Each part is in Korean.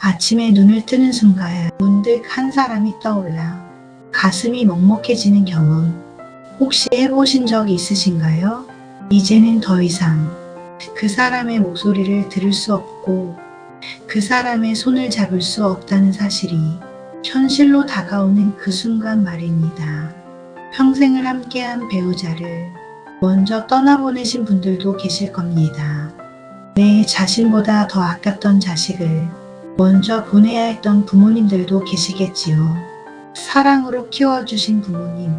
아침에 눈을 뜨는 순간 문득 한 사람이 떠올라 가슴이 먹먹해지는 경험 혹시 해보신 적 있으신가요? 이제는 더 이상 그 사람의 목소리를 들을 수 없고 그 사람의 손을 잡을 수 없다는 사실이 현실로 다가오는 그 순간 말입니다. 평생을 함께한 배우자를 먼저 떠나보내신 분들도 계실 겁니다. 내 자신보다 더 아꼈던 자식을 먼저 보내야 했던 부모님들도 계시겠지요. 사랑으로 키워주신 부모님,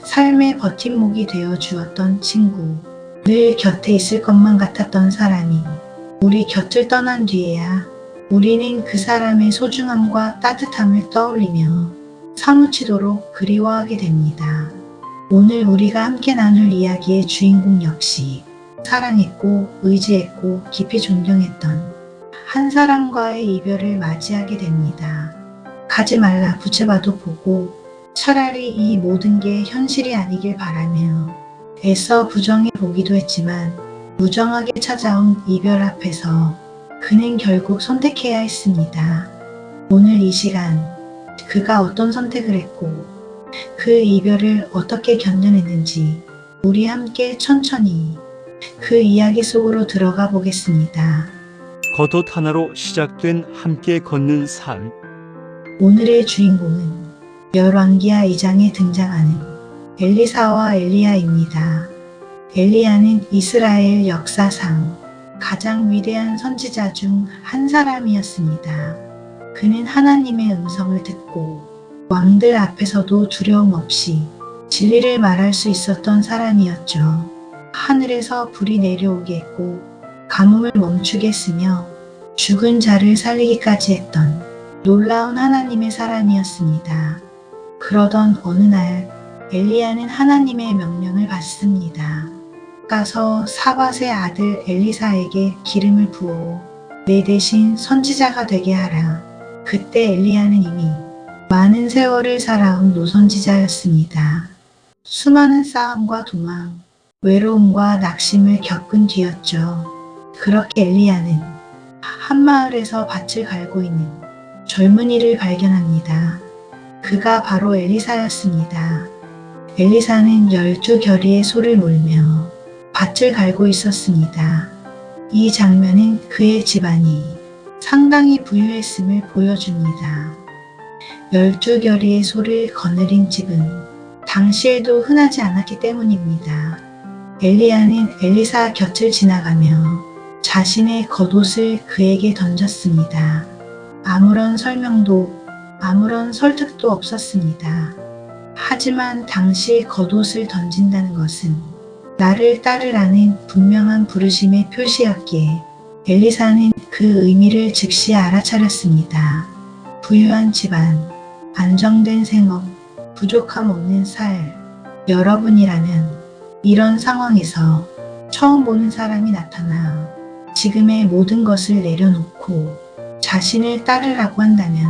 삶의 버팀목이 되어 주었던 친구, 늘 곁에 있을 것만 같았던 사람이 우리 곁을 떠난 뒤에야 우리는 그 사람의 소중함과 따뜻함을 떠올리며 사무치도록 그리워하게 됩니다. 오늘 우리가 함께 나눌 이야기의 주인공 역시 사랑했고 의지했고 깊이 존경했던 한 사람과의 이별을 맞이하게 됩니다. 가지 말라 붙여봐도 보고 차라리 이 모든 게 현실이 아니길 바라며 애써 부정해 보기도 했지만 무정하게 찾아온 이별 앞에서 그는 결국 선택해야 했습니다. 오늘 이 시간 그가 어떤 선택을 했고 그 이별을 어떻게 견뎌냈는지 우리 함께 천천히 그 이야기 속으로 들어가 보겠습니다. 겉옷 하나로 시작된 함께 걷는 삶. 오늘의 주인공은 열왕기하 2장에 등장하는 엘리사와 엘리야입니다. 엘리야는 이스라엘 역사상 가장 위대한 선지자 중 한 사람이었습니다. 그는 하나님의 음성을 듣고 왕들 앞에서도 두려움 없이 진리를 말할 수 있었던 사람이었죠. 하늘에서 불이 내려오게 했고 가뭄을 멈추게 했으며 죽은 자를 살리기까지 했던 놀라운 하나님의 사람이었습니다. 그러던 어느 날 엘리야는 하나님의 명령을 받습니다. 가서 사밧의 아들 엘리사에게 기름을 부어 내 대신 선지자가 되게 하라. 그때 엘리야는 이미 많은 세월을 살아온 노선지자였습니다. 수많은 싸움과 도망, 외로움과 낙심을 겪은 뒤였죠. 그렇게 엘리야는 한 마을에서 밭을 갈고 있는 젊은이를 발견합니다. 그가 바로 엘리사였습니다. 엘리사는 12결의의 소를 몰며 밭을 갈고 있었습니다. 이 장면은 그의 집안이 상당히 부유했음을 보여줍니다. 12결의의 소를 거느린 집은 당시에도 흔하지 않았기 때문입니다. 엘리야는 엘리사 곁을 지나가며 자신의 겉옷을 그에게 던졌습니다. 아무런 설명도 아무런 설득도 없었습니다. 하지만 당시 겉옷을 던진다는 것은 나를 따르라는 분명한 부르심의 표시였기에 엘리사는 그 의미를 즉시 알아차렸습니다. 부유한 집안, 안정된 생업, 부족함 없는 살. 여러분이라면 이런 상황에서 처음 보는 사람이 나타나 지금의 모든 것을 내려놓고 자신을 따르라고 한다면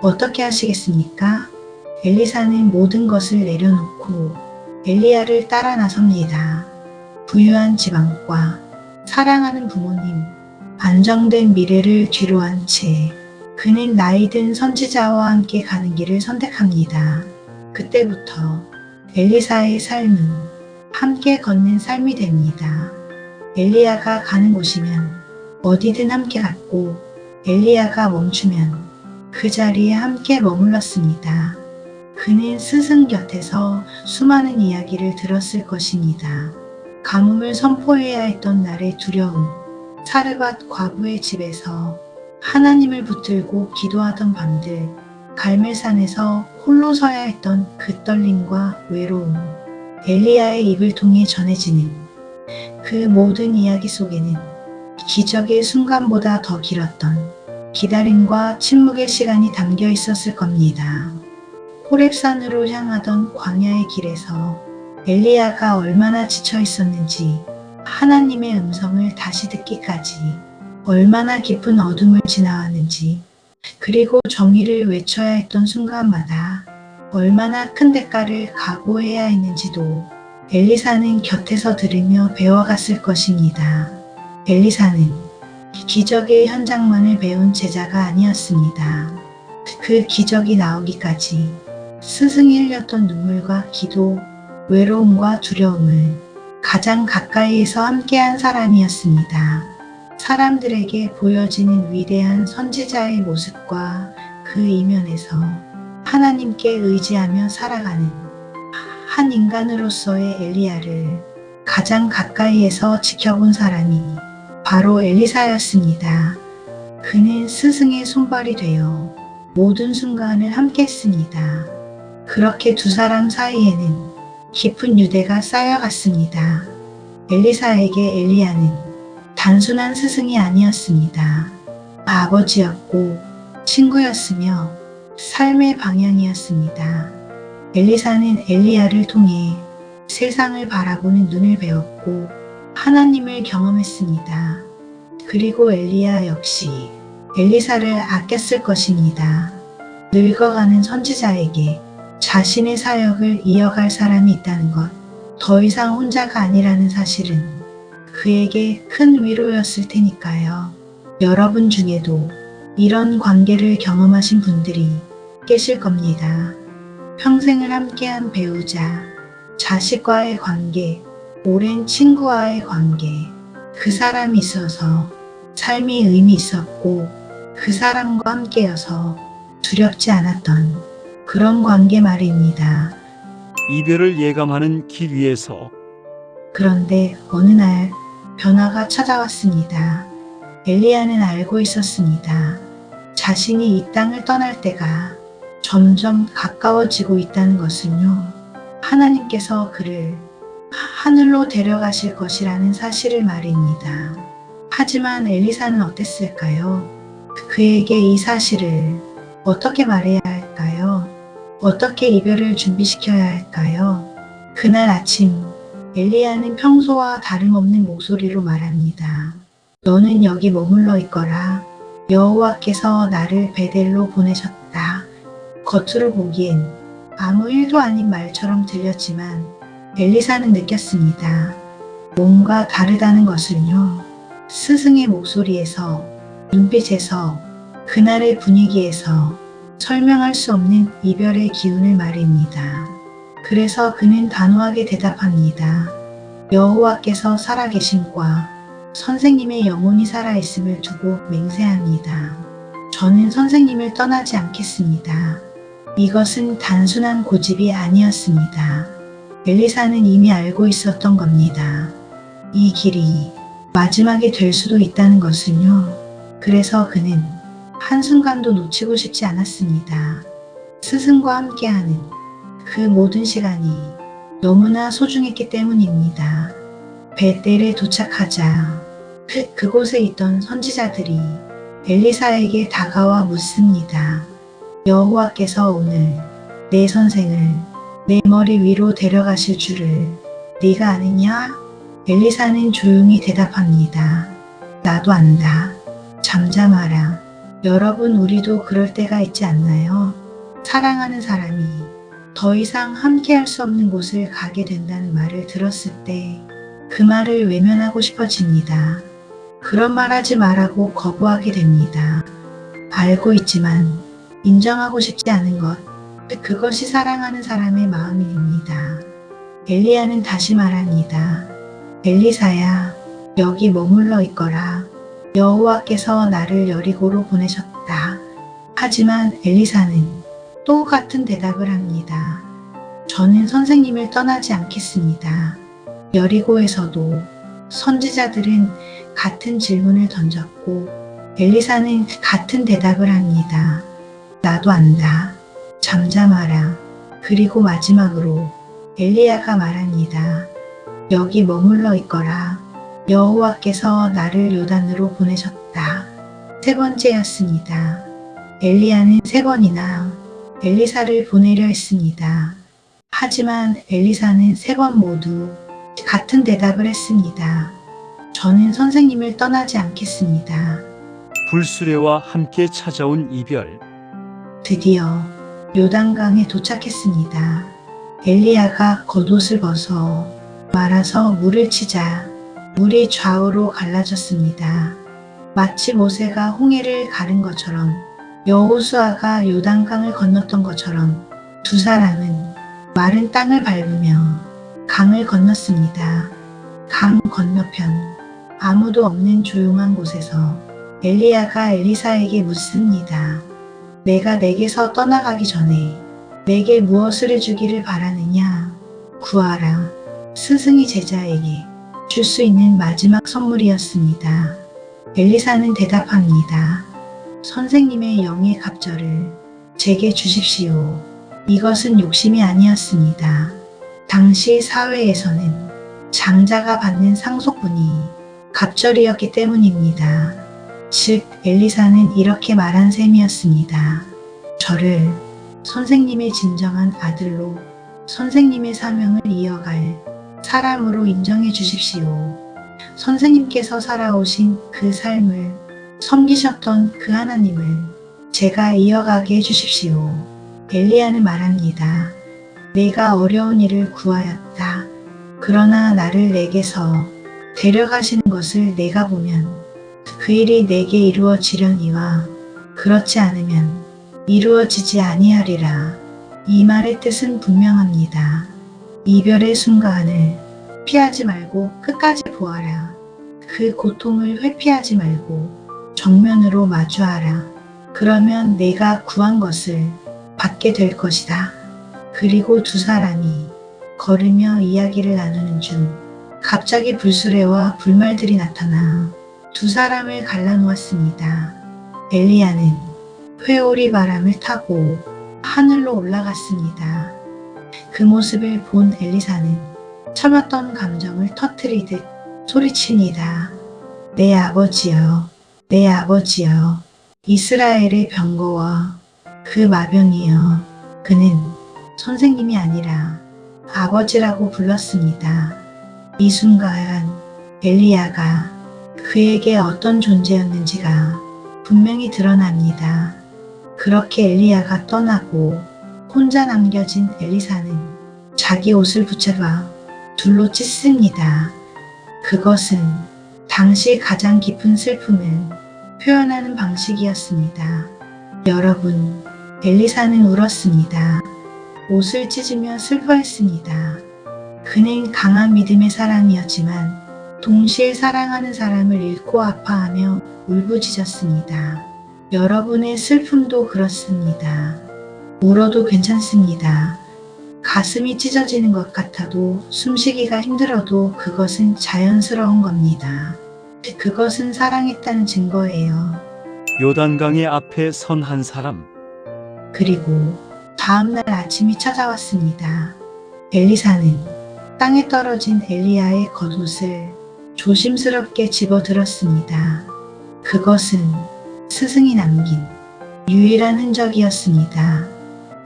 어떻게 하시겠습니까? 엘리사는 모든 것을 내려놓고 엘리야를 따라 나섭니다. 부유한 집안과 사랑하는 부모님, 안정된 미래를 뒤로한 채 그는 나이든 선지자와 함께 가는 길을 선택합니다. 그때부터 엘리사의 삶은 함께 걷는 삶이 됩니다. 엘리야가 가는 곳이면 어디든 함께 갔고 엘리야가 멈추면 그 자리에 함께 머물렀습니다. 그는 스승 곁에서 수많은 이야기를 들었을 것입니다. 가뭄을 선포해야 했던 날의 두려움, 사르밧 과부의 집에서 하나님을 붙들고 기도하던 밤들, 갈멜산에서 홀로 서야 했던 그 떨림과 외로움, 엘리야의 입을 통해 전해지는 그 모든 이야기 속에는 기적의 순간보다 더 길었던 기다림과 침묵의 시간이 담겨 있었을 겁니다. 호렙산으로 향하던 광야의 길에서 엘리야가 얼마나 지쳐 있었는지 하나님의 음성을 다시 듣기까지 얼마나 깊은 어둠을 지나왔는지 그리고 정의를 외쳐야 했던 순간마다 얼마나 큰 대가를 각오해야 했는지도 엘리사는 곁에서 들으며 배워갔을 것입니다. 엘리사는 기적의 현장만을 배운 제자가 아니었습니다. 그 기적이 나오기까지 스승이 흘렸던 눈물과 기도, 외로움과 두려움을 가장 가까이에서 함께한 사람이었습니다. 사람들에게 보여지는 위대한 선지자의 모습과 그 이면에서 하나님께 의지하며 살아가는 한 인간으로서의 엘리야를 가장 가까이에서 지켜본 사람이 바로 엘리사였습니다. 그는 스승의 손발이 되어 모든 순간을 함께했습니다. 그렇게 두 사람 사이에는 깊은 유대가 쌓여갔습니다. 엘리사에게 엘리야는 단순한 스승이 아니었습니다. 아버지였고 친구였으며 삶의 방향이었습니다. 엘리사는 엘리야를 통해 세상을 바라보는 눈을 배웠고 하나님을 경험했습니다. 그리고 엘리야 역시 엘리사를 아꼈을 것입니다. 늙어가는 선지자에게 자신의 사역을 이어갈 사람이 있다는 것, 더 이상 혼자가 아니라는 사실은 그에게 큰 위로였을 테니까요. 여러분 중에도 이런 관계를 경험하신 분들이 계실 겁니다. 평생을 함께한 배우자, 자식과의 관계, 오랜 친구와의 관계, 그 사람이 있어서 삶이 의미 있었고 그 사람과 함께여서 두렵지 않았던 그런 관계 말입니다. 이별을 예감하는 길 위에서 그런데 어느 날 변화가 찾아왔습니다. 엘리야는 알고 있었습니다. 자신이 이 땅을 떠날 때가 점점 가까워지고 있다는 것은요. 하나님께서 그를 하늘로 데려가실 것이라는 사실을 말입니다. 하지만 엘리사는 어땠을까요? 그에게 이 사실을 어떻게 말해야 할까요? 어떻게 이별을 준비시켜야 할까요? 그날 아침 엘리야는 평소와 다름없는 목소리로 말합니다. 너는 여기 머물러 있거라. 여호와께서 나를 베델로 보내셨다. 겉으로 보기엔 아무 일도 아닌 말처럼 들렸지만 엘리사는 느꼈습니다. 뭔가 다르다는 것을요. 스승의 목소리에서, 눈빛에서, 그날의 분위기에서 설명할 수 없는 이별의 기운을 말입니다. 그래서 그는 단호하게 대답합니다. 여호와께서 살아계심과 선생님의 영혼이 살아있음을 두고 맹세합니다. 저는 선생님을 떠나지 않겠습니다. 이것은 단순한 고집이 아니었습니다. 엘리사는 이미 알고 있었던 겁니다. 이 길이 마지막이 될 수도 있다는 것은요. 그래서 그는 한순간도 놓치고 싶지 않았습니다. 스승과 함께하는 그 모든 시간이 너무나 소중했기 때문입니다. 베델에 도착하자 그곳에 있던 선지자들이 엘리사에게 다가와 묻습니다. 여호와께서 오늘 내 선생을 내 머리 위로 데려가실 줄을 네가 아느냐? 엘리사는 조용히 대답합니다. 나도 안다. 잠잠하라. 여러분, 우리도 그럴 때가 있지 않나요? 사랑하는 사람이 더 이상 함께할 수 없는 곳을 가게 된다는 말을 들었을 때 그 말을 외면하고 싶어집니다. 그런 말 하지 말라고 거부하게 됩니다. 알고 있지만 인정하고 싶지 않은 것, 그것이 사랑하는 사람의 마음입니다. 엘리야는 다시 말합니다. 엘리사야, 여기 머물러 있거라. 여호와께서 나를 여리고로 보내셨다. 하지만 엘리사는 또 같은 대답을 합니다. 저는 선생님을 떠나지 않겠습니다. 여리고에서도 선지자들은 같은 질문을 던졌고 엘리사는 같은 대답을 합니다. 나도 안다. 잠잠하라. 그리고 마지막으로 엘리야가 말합니다. 여기 머물러 있거라. 여호와께서 나를 요단으로 보내셨다. 세 번째였습니다. 엘리야는 세 번이나 엘리사를 보내려 했습니다. 하지만 엘리사는 세 번 모두 같은 대답을 했습니다. 저는 선생님을 떠나지 않겠습니다. 불수레와 함께 찾아온 이별. 드디어 요단강에 도착했습니다. 엘리야가 겉옷을 벗어 말아서 물을 치자 물이 좌우로 갈라졌습니다. 마치 모세가 홍해를 가른 것처럼 여호수아가 요단강을 건넜던 것처럼 두 사람은 마른 땅을 밟으며 강을 건넜습니다. 강 건너편 아무도 없는 조용한 곳에서 엘리야가 엘리사에게 묻습니다. 내가 내게서 떠나가기 전에 내게 무엇을 해주기를 바라느냐? 구하라. 스승이 제자에게 줄 수 있는 마지막 선물이었습니다. 엘리사는 대답합니다. 선생님의 영의 갑절을 제게 주십시오. 이것은 욕심이 아니었습니다. 당시 사회에서는 장자가 받는 상속분이 갑절이었기 때문입니다. 즉 엘리사는 이렇게 말한 셈이었습니다. 저를 선생님의 진정한 아들로 선생님의 사명을 이어갈 사람으로 인정해 주십시오. 선생님께서 살아오신 그 삶을 섬기셨던 그 하나님을 제가 이어가게 해주십시오. 엘리야는 말합니다. 내가 어려운 일을 구하였다. 그러나 나를 내게서 데려가시는 것을 내가 보면 그 일이 내게 이루어지려니와 그렇지 않으면 이루어지지 아니하리라. 이 말의 뜻은 분명합니다. 이별의 순간을 피하지 말고 끝까지 보아라. 그 고통을 회피하지 말고 정면으로 마주하라. 그러면 내가 구한 것을 받게 될 것이다. 그리고 두 사람이 걸으며 이야기를 나누는 중 갑자기 불수레와 불말들이 나타나 두 사람을 갈라놓았습니다. 엘리야는 회오리 바람을 타고 하늘로 올라갔습니다. 그 모습을 본 엘리사는 참았던 감정을 터뜨리듯 소리칩니다. 내 아버지여, 내 아버지여, 이스라엘의 병거와 그 마병이여. 그는 선생님이 아니라 아버지라고 불렀습니다. 이 순간 엘리야가 그에게 어떤 존재였는지가 분명히 드러납니다. 그렇게 엘리야가 떠나고 혼자 남겨진 엘리사는 자기 옷을 붙잡아 둘로 찢습니다. 그것은 당시 가장 깊은 슬픔을 표현하는 방식이었습니다. 여러분, 엘리사는 울었습니다. 옷을 찢으며 슬퍼했습니다. 그는 강한 믿음의 사람이었지만 동시에 사랑하는 사람을 잃고 아파하며 울부짖었습니다. 여러분의 슬픔도 그렇습니다. 울어도 괜찮습니다. 가슴이 찢어지는 것 같아도 숨쉬기가 힘들어도 그것은 자연스러운 겁니다. 그것은 사랑했다는 증거예요. 요단강의 앞에 선 한 사람. 그리고 다음날 아침이 찾아왔습니다. 엘리사는 땅에 떨어진 엘리야의 겉옷을 조심스럽게 집어들었습니다. 그것은 스승이 남긴 유일한 흔적이었습니다.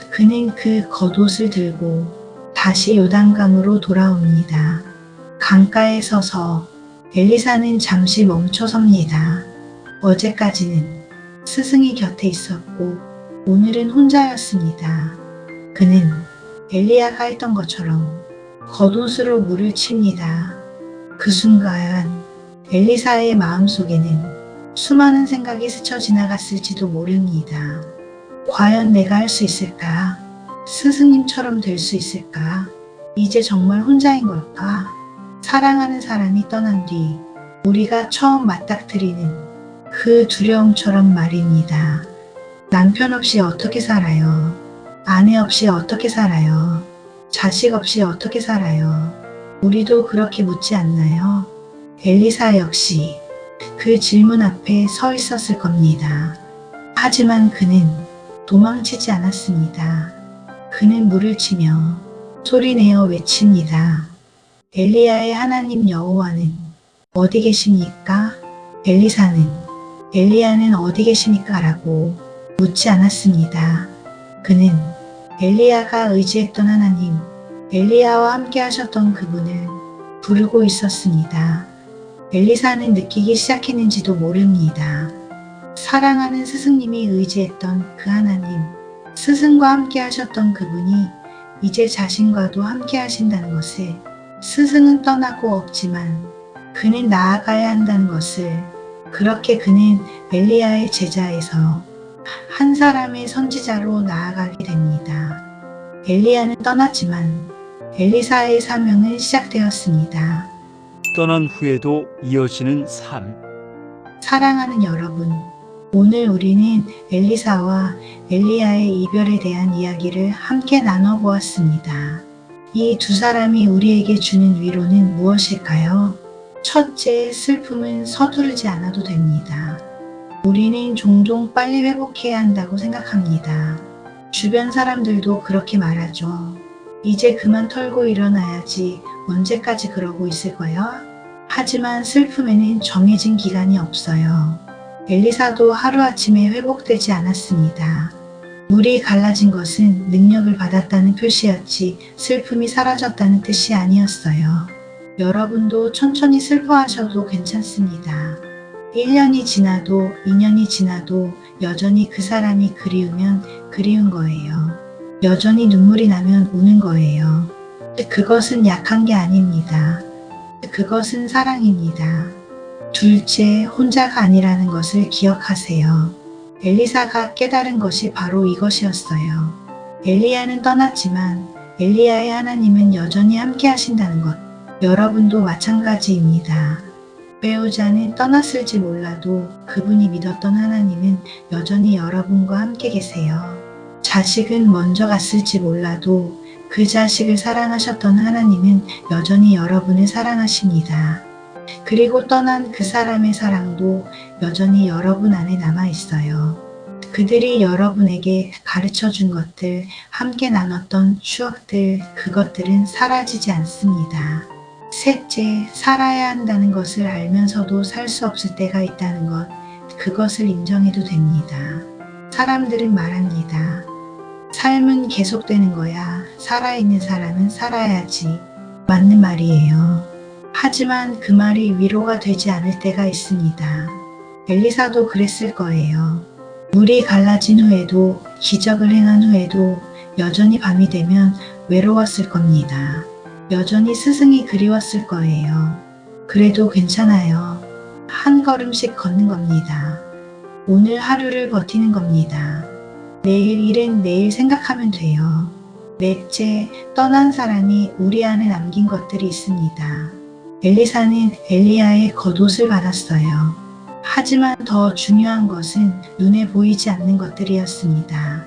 그는 그 겉옷을 들고 다시 요단강으로 돌아옵니다. 강가에 서서 엘리사는 잠시 멈춰 섭니다. 어제까지는 스승이 곁에 있었고 오늘은 혼자였습니다. 그는 엘리야가 했던 것처럼 겉옷으로 물을 칩니다. 그 순간 엘리사의 마음속에는 수많은 생각이 스쳐 지나갔을지도 모릅니다. 과연 내가 할 수 있을까? 스승님처럼 될 수 있을까? 이제 정말 혼자인 걸까? 사랑하는 사람이 떠난 뒤 우리가 처음 맞닥뜨리는 그 두려움처럼 말입니다. 남편 없이 어떻게 살아요? 아내 없이 어떻게 살아요? 자식 없이 어떻게 살아요? 우리도 그렇게 묻지 않나요? 엘리사 역시 그 질문 앞에 서 있었을 겁니다. 하지만 그는 도망치지 않았습니다. 그는 물을 치며 소리내어 외칩니다. 엘리야의 하나님 여호와는 어디 계십니까? 엘리사는 엘리야는 어디 계십니까? 라고 묻지 않았습니다. 그는 엘리야가 의지했던 하나님, 엘리야와 함께 하셨던 그분을 부르고 있었습니다. 엘리사는 느끼기 시작했는지도 모릅니다. 사랑하는 스승님이 의지했던 그 하나님, 스승과 함께 하셨던 그분이 이제 자신과도 함께 하신다는 것을, 스승은 떠나고 없지만 그는 나아가야 한다는 것을 그렇게 그는 엘리야의 제자에서 한 사람의 선지자로 나아가게 됩니다. 엘리야는 떠났지만 엘리사의 사명은 시작되었습니다. 떠난 후에도 이어지는 삶. 사랑하는 여러분, 오늘 우리는 엘리사와 엘리야의 이별에 대한 이야기를 함께 나눠보았습니다. 이 두 사람이 우리에게 주는 위로는 무엇일까요? 첫째, 슬픔은 서두르지 않아도 됩니다. 우리는 종종 빨리 회복해야 한다고 생각합니다. 주변 사람들도 그렇게 말하죠. 이제 그만 털고 일어나야지, 언제까지 그러고 있을 거야? 하지만 슬픔에는 정해진 기간이 없어요. 엘리사도 하루아침에 회복되지 않았습니다. 물이 갈라진 것은 능력을 받았다는 표시였지 슬픔이 사라졌다는 뜻이 아니었어요. 여러분도 천천히 슬퍼하셔도 괜찮습니다. 1년이 지나도 2년이 지나도 여전히 그 사람이 그리우면 그리운 거예요. 여전히 눈물이 나면 우는 거예요. 그것은 약한 게 아닙니다. 그것은 사랑입니다. 둘째, 혼자가 아니라는 것을 기억하세요. 엘리사가 깨달은 것이 바로 이것이었어요. 엘리야는 떠났지만 엘리야의 하나님은 여전히 함께 하신다는 것. 여러분도 마찬가지입니다. 배우자는 떠났을지 몰라도 그분이 믿었던 하나님은 여전히 여러분과 함께 계세요. 자식은 먼저 갔을지 몰라도 그 자식을 사랑하셨던 하나님은 여전히 여러분을 사랑하십니다. 그리고 떠난 그 사람의 사랑도 여전히 여러분 안에 남아 있어요. 그들이 여러분에게 가르쳐 준 것들, 함께 나눴던 추억들, 그것들은 사라지지 않습니다. 셋째, 살아야 한다는 것을 알면서도 살 수 없을 때가 있다는 것, 그것을 인정해도 됩니다. 사람들은 말합니다. 삶은 계속되는 거야. 살아있는 사람은 살아야지. 맞는 말이에요. 하지만 그 말이 위로가 되지 않을 때가 있습니다. 엘리사도 그랬을 거예요. 물이 갈라진 후에도, 기적을 행한 후에도 여전히 밤이 되면 외로웠을 겁니다. 여전히 스승이 그리웠을 거예요. 그래도 괜찮아요. 한 걸음씩 걷는 겁니다. 오늘 하루를 버티는 겁니다. 내일 일은 내일 생각하면 돼요. 넷째, 떠난 사람이 우리 안에 남긴 것들이 있습니다. 엘리사는 엘리야의 겉옷을 받았어요. 하지만 더 중요한 것은 눈에 보이지 않는 것들이었습니다.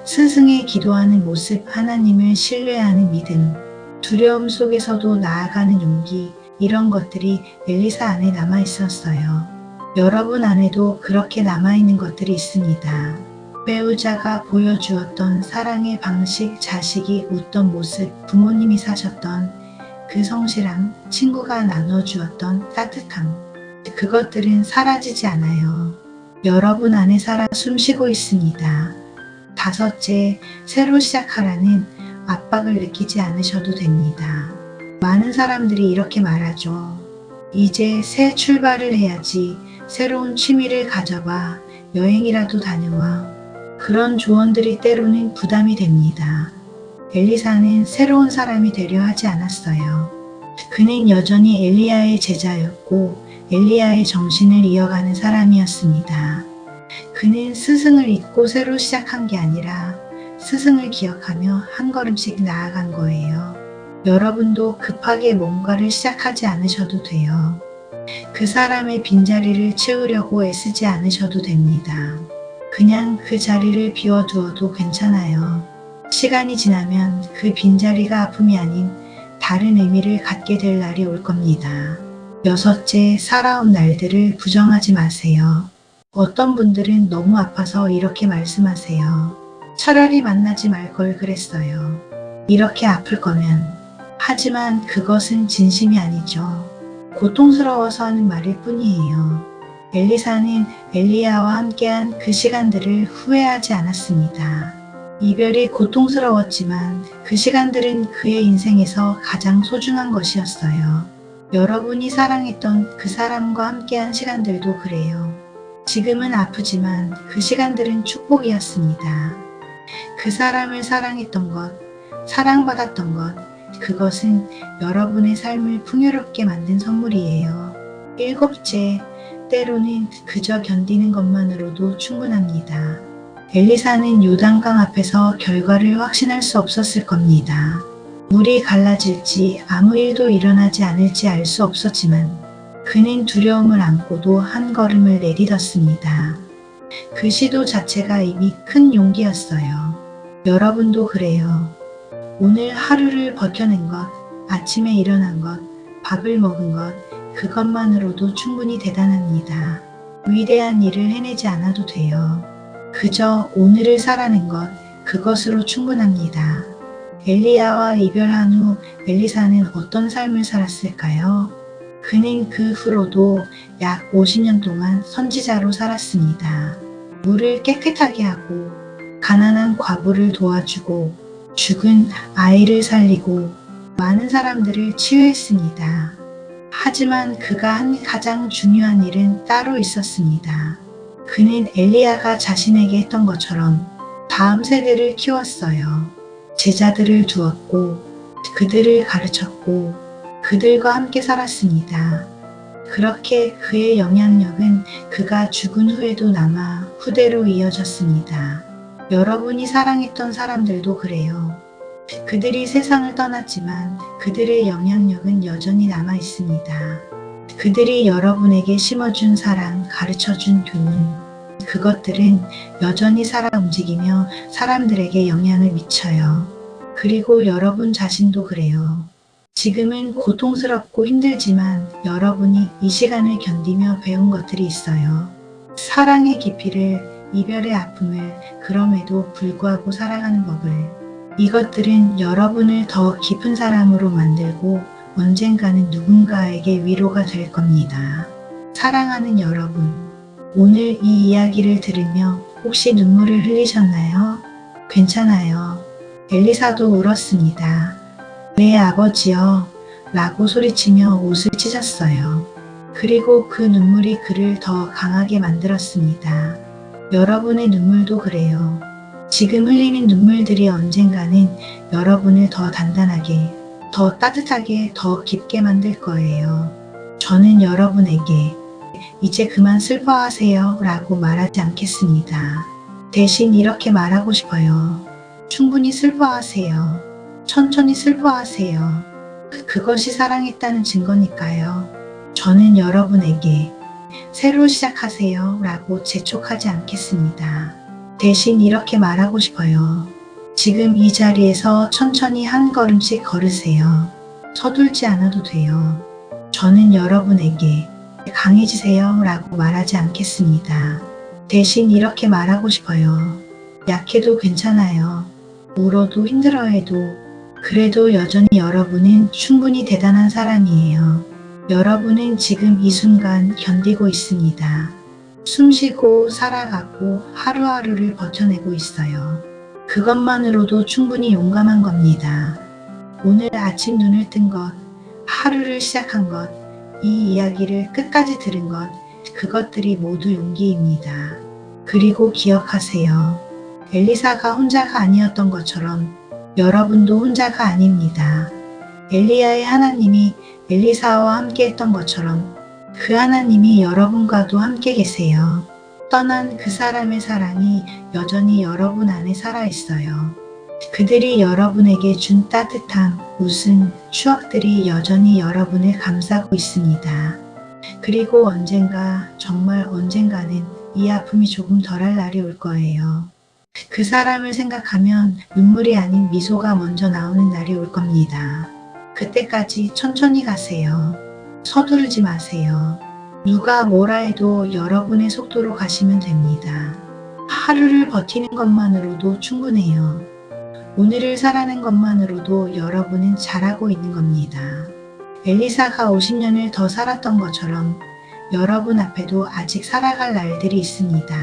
스승의 기도하는 모습, 하나님을 신뢰하는 믿음, 두려움 속에서도 나아가는 용기, 이런 것들이 엘리사 안에 남아 있었어요. 여러분 안에도 그렇게 남아있는 것들이 있습니다. 배우자가 보여주었던 사랑의 방식, 자식이 웃던 모습, 부모님이 사셨던 그 성실함, 친구가 나눠주었던 따뜻함, 그것들은 사라지지 않아요. 여러분 안에 살아 숨쉬고 있습니다. 다섯째, 새로 시작하라는 압박을 느끼지 않으셔도 됩니다. 많은 사람들이 이렇게 말하죠. 이제 새 출발을 해야지. 새로운 취미를 가져봐. 여행이라도 다녀와. 그런 조언들이 때로는 부담이 됩니다. 엘리사는 새로운 사람이 되려 하지 않았어요. 그는 여전히 엘리야의 제자였고 엘리야의 정신을 이어가는 사람이었습니다. 그는 스승을 잊고 새로 시작한 게 아니라 스승을 기억하며 한 걸음씩 나아간 거예요. 여러분도 급하게 뭔가를 시작하지 않으셔도 돼요. 그 사람의 빈자리를 채우려고 애쓰지 않으셔도 됩니다. 그냥 그 자리를 비워두어도 괜찮아요. 시간이 지나면 그 빈자리가 아픔이 아닌 다른 의미를 갖게 될 날이 올 겁니다. 여섯째, 살아온 날들을 부정하지 마세요. 어떤 분들은 너무 아파서 이렇게 말씀하세요. 차라리 만나지 말 걸 그랬어요. 이렇게 아플 거면. 하지만 그것은 진심이 아니죠. 고통스러워서 하는 말일 뿐이에요. 엘리사는 엘리야와 함께한 그 시간들을 후회하지 않았습니다. 이별이 고통스러웠지만 그 시간들은 그의 인생에서 가장 소중한 것이었어요. 여러분이 사랑했던 그 사람과 함께한 시간들도 그래요. 지금은 아프지만 그 시간들은 축복이었습니다. 그 사람을 사랑했던 것, 사랑받았던 것, 그것은 여러분의 삶을 풍요롭게 만든 선물이에요. 일곱째, 때로는 그저 견디는 것만으로도 충분합니다. 엘리사는 요단강 앞에서 결과를 확신할 수 없었을 겁니다. 물이 갈라질지 아무 일도 일어나지 않을지 알 수 없었지만 그는 두려움을 안고도 한 걸음을 내딛었습니다. 그 시도 자체가 이미 큰 용기였어요. 여러분도 그래요. 오늘 하루를 버텨낸 것, 아침에 일어난 것, 밥을 먹은 것, 그것만으로도 충분히 대단합니다. 위대한 일을 해내지 않아도 돼요. 그저 오늘을 살아낸 것, 그것으로 충분합니다. 엘리야와 이별한 후 엘리사는 어떤 삶을 살았을까요? 그는 그 후로도 약 50년 동안 선지자로 살았습니다. 물을 깨끗하게 하고 가난한 과부를 도와주고 죽은 아이를 살리고 많은 사람들을 치유했습니다. 하지만 그가 한 가장 중요한 일은 따로 있었습니다. 그는 엘리야가 자신에게 했던 것처럼 다음 세대를 키웠어요. 제자들을 두었고 그들을 가르쳤고 그들과 함께 살았습니다. 그렇게 그의 영향력은 그가 죽은 후에도 남아 후대로 이어졌습니다. 여러분이 사랑했던 사람들도 그래요. 그들이 세상을 떠났지만 그들의 영향력은 여전히 남아 있습니다. 그들이 여러분에게 심어준 사랑, 가르쳐준 교훈, 그것들은 여전히 살아 움직이며 사람들에게 영향을 미쳐요. 그리고 여러분 자신도 그래요. 지금은 고통스럽고 힘들지만 여러분이 이 시간을 견디며 배운 것들이 있어요. 사랑의 깊이를, 이별의 아픔을, 그럼에도 불구하고 살아가는 법을. 이것들은 여러분을 더 깊은 사람으로 만들고 언젠가는 누군가에게 위로가 될 겁니다. 사랑하는 여러분, 오늘 이 이야기를 들으며 혹시 눈물을 흘리셨나요? 괜찮아요. 엘리사도 울었습니다. 내 아버지여 라고 소리치며 옷을 찢었어요. 그리고 그 눈물이 그를 더 강하게 만들었습니다. 여러분의 눈물도 그래요. 지금 흘리는 눈물들이 언젠가는 여러분을 더 단단하게, 더 따뜻하게, 더 깊게 만들 거예요. 저는 여러분에게 이제 그만 슬퍼하세요 라고 말하지 않겠습니다. 대신 이렇게 말하고 싶어요. 충분히 슬퍼하세요. 천천히 슬퍼하세요. 그것이 사랑했다는 증거니까요. 저는 여러분에게 새로 시작하세요 라고 재촉하지 않겠습니다. 대신 이렇게 말하고 싶어요. 지금 이 자리에서 천천히 한 걸음씩 걸으세요. 서둘지 않아도 돼요. 저는 여러분에게 강해지세요 라고 말하지 않겠습니다. 대신 이렇게 말하고 싶어요. 약해도 괜찮아요. 울어도 힘들어해도 그래도 여전히 여러분은 충분히 대단한 사람이에요. 여러분은 지금 이 순간 견디고 있습니다. 숨쉬고 살아가고 하루하루를 버텨내고 있어요. 그것만으로도 충분히 용감한 겁니다. 오늘 아침 눈을 뜬 것, 하루를 시작한 것, 이 이야기를 끝까지 들은 것, 그것들이 모두 용기입니다. 그리고 기억하세요. 엘리사가 혼자가 아니었던 것처럼 여러분도 혼자가 아닙니다. 엘리야의 하나님이 엘리사와 함께 했던 것처럼 그 하나님이 여러분과도 함께 계세요. 떠난 그 사람의 사랑이 여전히 여러분 안에 살아있어요. 그들이 여러분에게 준 따뜻함, 웃음, 추억들이 여전히 여러분을 감싸고 있습니다. 그리고 언젠가, 정말 언젠가는 이 아픔이 조금 덜할 날이 올 거예요. 그 사람을 생각하면 눈물이 아닌 미소가 먼저 나오는 날이 올 겁니다. 그때까지 천천히 가세요. 서두르지 마세요. 누가 뭐라 해도 여러분의 속도로 가시면 됩니다. 하루를 버티는 것만으로도 충분해요. 오늘을 살아낸 것만으로도 여러분은 잘하고 있는 겁니다. 엘리사가 50년을 더 살았던 것처럼 여러분 앞에도 아직 살아갈 날들이 있습니다.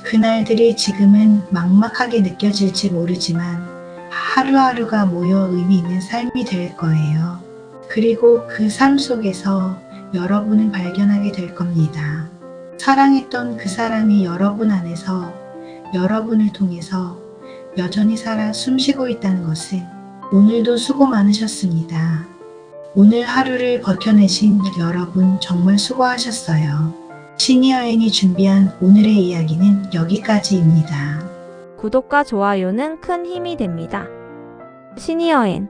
그 날들이 지금은 막막하게 느껴질지 모르지만 하루하루가 모여 의미 있는 삶이 될 거예요. 그리고 그 삶 속에서 여러분은 발견하게 될 겁니다. 사랑했던 그 사람이 여러분 안에서 여러분을 통해서 여전히 살아 숨쉬고 있다는 것을. 오늘도 수고 많으셨습니다. 오늘 하루를 버텨내신 여러분 정말 수고하셨어요. 시니어앤이 준비한 오늘의 이야기는 여기까지입니다. 구독과 좋아요는 큰 힘이 됩니다. 시니어엔